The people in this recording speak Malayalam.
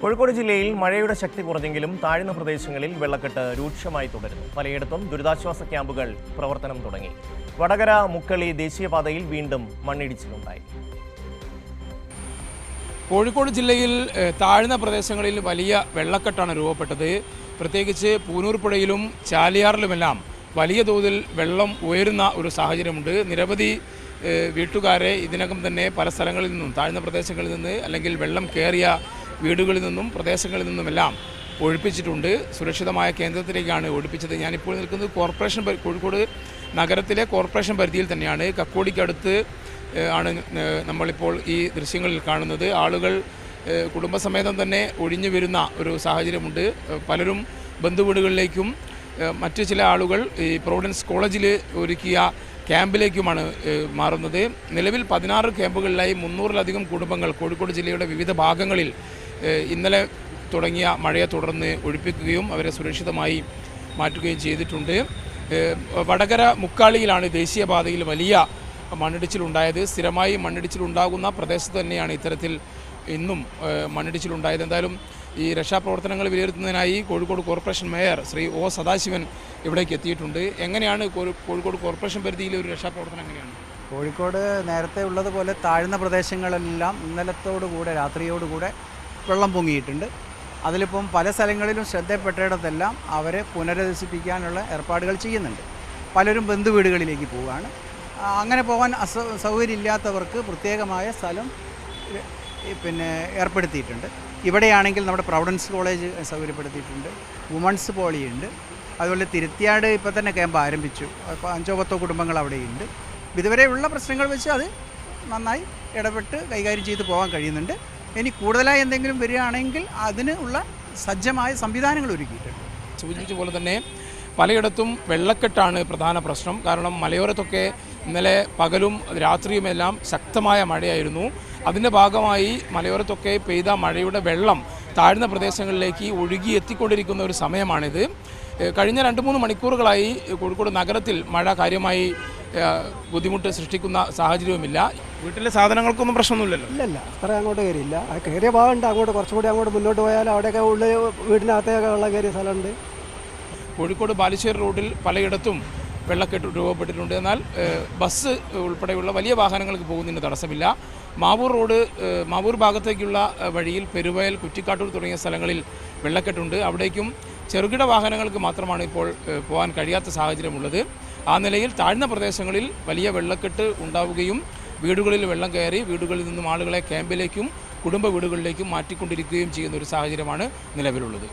കോഴിക്കോട് ജില്ലയിൽ മഴയുടെ ശക്തി കുറഞ്ഞെങ്കിലും താഴ്ന്ന പ്രദേശങ്ങളിൽ വെള്ളക്കെട്ട് രൂക്ഷമായി തുടരുന്നു. പലയിടത്തും ദുരിതാശ്വാസ ക്യാമ്പുകൾ പ്രവർത്തനം തുടങ്ങി. വടകര മുക്കളി ദേശീയപാതയിൽ വീണ്ടും മണ്ണിടിച്ചിലുണ്ടായി. കോഴിക്കോട് ജില്ലയിൽ താഴ്ന്ന പ്രദേശങ്ങളിൽ വലിയ വെള്ളക്കെട്ടാണ് രൂപപ്പെട്ടത്. പ്രത്യേകിച്ച് പൂനൂർ പുഴയിലും ചാലിയാറിലുമെല്ലാം വലിയ തോതിൽ വെള്ളം ഉയരുന്ന ഒരു സാഹചര്യമുണ്ട്. നിരവധി വീട്ടുകാരെ ഇതിനകം തന്നെ പല സ്ഥലങ്ങളിൽ നിന്നും താഴ്ന്ന പ്രദേശങ്ങളിൽ നിന്ന് അല്ലെങ്കിൽ വെള്ളം കയറിയ വീടുകളിൽ നിന്നും പ്രദേശങ്ങളിൽ നിന്നുമെല്ലാം ഒഴിപ്പിച്ചിട്ടുണ്ട്. സുരക്ഷിതമായ കേന്ദ്രത്തിലേക്കാണ് ഒഴിപ്പിച്ചത്. ഞാനിപ്പോൾ നിൽക്കുന്നത് കോഴിക്കോട് നഗരത്തിലെ കോർപ്പറേഷൻ പരിധിയിൽ തന്നെയാണ്. കക്കോടിക്കടുത്ത് ആണ് നമ്മളിപ്പോൾ ഈ ദൃശ്യങ്ങളിൽ കാണുന്നത്. ആളുകൾ കുടുംബസമേതം തന്നെ ഒഴിഞ്ഞു വരുന്ന ഒരു സാഹചര്യമുണ്ട്. പലരും ബന്ധുവീടുകളിലേക്കും മറ്റു ചില ആളുകൾ ഈ പ്രൊവിഡൻസ് കോളേജിൽ ഒരുക്കിയ ക്യാമ്പിലേക്കുമാണ് മാറുന്നത്. നിലവിൽ 16 ക്യാമ്പുകളിലായി 300-ലധികം കുടുംബങ്ങൾ കോഴിക്കോട് ജില്ലയുടെ വിവിധ ഭാഗങ്ങളിൽ ഇന്നലെ തുടങ്ങിയ മഴയെ തുടർന്ന് ഒഴിപ്പിക്കുകയും അവരെ സുരക്ഷിതമായി മാറ്റുകയും ചെയ്തിട്ടുണ്ട്. വടകര മുക്കാളിയിലാണ് ദേശീയപാതയിൽ വലിയ മണ്ണിടിച്ചിലുണ്ടായത്. സ്ഥിരമായി മണ്ണിടിച്ചിലുണ്ടാകുന്ന പ്രദേശത്ത് തന്നെയാണ് ഇത്തരത്തിൽ ഇന്നും മണ്ണിടിച്ചിലുണ്ടായത്. എന്തായാലും ഈ രക്ഷാപ്രവർത്തനങ്ങൾ വിലയിരുത്തുന്നതിനായി Kozhikode corporation mayor Shri O Sadasivan ഇവിടേക്ക് എത്തിയിട്ടുണ്ട്. എങ്ങനെയാണ് കോഴിക്കോട് കോർപ്പറേഷൻ പരിധിയിലെ ഒരു രക്ഷാപ്രവർത്തനം എങ്ങനെയാണ്? കോഴിക്കോട് നേരത്തെ ഉള്ളതുപോലെ താഴ്ന്ന പ്രദേശങ്ങളെല്ലാം ഇന്നലത്തോടുകൂടെ രാത്രിയോടുകൂടെ വെള്ളം പൊങ്ങിയിട്ടുണ്ട്. അതിലിപ്പം പല സ്ഥലങ്ങളിലും ശ്രദ്ധപ്പെട്ടിടത്തെല്ലാം അവരെ പുനരധിവസിപ്പിക്കാനുള്ള ഏർപ്പാടുകൾ ചെയ്യുന്നുണ്ട്. പലരും ബന്ധുവീടുകളിലേക്ക് പോവുകയാണ്. അങ്ങനെ പോകാൻ സൗകര്യമില്ലാത്തവർക്ക് പ്രത്യേകമായ സ്ഥലം ഏർപ്പെടുത്തിയിട്ടുണ്ട്. ഇവിടെയാണെങ്കിൽ നമ്മുടെ പ്രൊവിഡൻസ് കോളേജ് സൗകര്യപ്പെടുത്തിയിട്ടുണ്ട്. വുമൺസ് പോളിയുണ്ട്. അതുപോലെ തിരുത്തിയാട് ഇപ്പോൾ തന്നെ ക്യാമ്പ് ആരംഭിച്ചു. അപ്പോൾ 5-10 കുടുംബങ്ങൾ അവിടെയുണ്ട്. ഇതുവരെയുള്ള പ്രശ്നങ്ങൾ വെച്ച് അത് നന്നായി ഇടപെട്ട് കൈകാര്യം ചെയ്ത് പോകാൻ കഴിയുന്നുണ്ട്. ഇനി കൂടുതലായി എന്തെങ്കിലും വരികയാണെങ്കിൽ അതിനുള്ള സജ്ജമായ സംവിധാനങ്ങൾ ഒരുക്കിയിട്ടുണ്ട്. സൂചിപ്പിച്ച പോലെ തന്നെ പലയിടത്തും വെള്ളക്കെട്ടാണ് പ്രധാന പ്രശ്നം. കാരണം മലയോരത്തൊക്കെ ഇന്നലെ പകലും രാത്രിയുമെല്ലാം ശക്തമായ മഴയായിരുന്നു. അതിൻ്റെ ഭാഗമായി മലയോരത്തൊക്കെ പെയ്ത മഴയുടെ വെള്ളം താഴ്ന്ന പ്രദേശങ്ങളിലേക്ക് ഒഴുകി എത്തിക്കൊണ്ടിരിക്കുന്ന ഒരു സമയമാണിത്. കഴിഞ്ഞ 2-3 മണിക്കൂറുകളായി കോഴിക്കോട് നഗരത്തിൽ മഴ കാര്യമായി ബുദ്ധിമുട്ട് സൃഷ്ടിക്കുന്ന സാഹചര്യവുമില്ല. വീട്ടിലെ സാധനങ്ങൾക്കൊന്നും പ്രശ്നമൊന്നുമില്ലല്ലോ? ഇല്ല, അത്ര അങ്ങോട്ട് കയറിയില്ല. ആ കയറിയ ഭാഗമുണ്ട്. കുറച്ചുകൂടി അങ്ങോട്ട് മുന്നോട്ട് പോയാൽ അവിടെയൊക്കെ ഉള്ളിൽ വീടിനകത്തേക്ക് വെള്ളം കയറിയ സ്ഥലമുണ്ട്. കോഴിക്കോട് ബാലുശ്ശേരി റോഡിൽ പലയിടത്തും വെള്ളക്കെട്ട് രൂപപ്പെട്ടിട്ടുണ്ട്. എന്നാൽ ബസ് ഉൾപ്പെടെയുള്ള വലിയ വാഹനങ്ങൾക്ക് പോകുന്നതിന് തടസ്സമില്ല. മാവൂർ ഭാഗത്തേക്കുള്ള വഴിയിൽ പെരുവയൽ, കുറ്റിക്കാട്ടൂർ തുടങ്ങിയ സ്ഥലങ്ങളിൽ വെള്ളക്കെട്ടുണ്ട്. അവിടേക്കും ചെറുകിട വാഹനങ്ങൾക്ക് മാത്രമാണ് ഇപ്പോൾ പോകാൻ കഴിയാത്ത സാഹചര്യമുള്ളത്. ആ നിലയിൽ താഴ്ന്ന പ്രദേശങ്ങളിൽ വലിയ വെള്ളക്കെട്ട് ഉണ്ടാവുകയും വീടുകളിൽ വെള്ളം കയറി വീടുകളിൽ നിന്നും ആളുകളെ ക്യാമ്പിലേക്കും കുടുംബ വീടുകളിലേക്കും മാറ്റിക്കൊണ്ടിരിക്കുകയും ചെയ്യുന്ന ഒരു സാഹചര്യമാണ് നിലവിലുള്ളത്.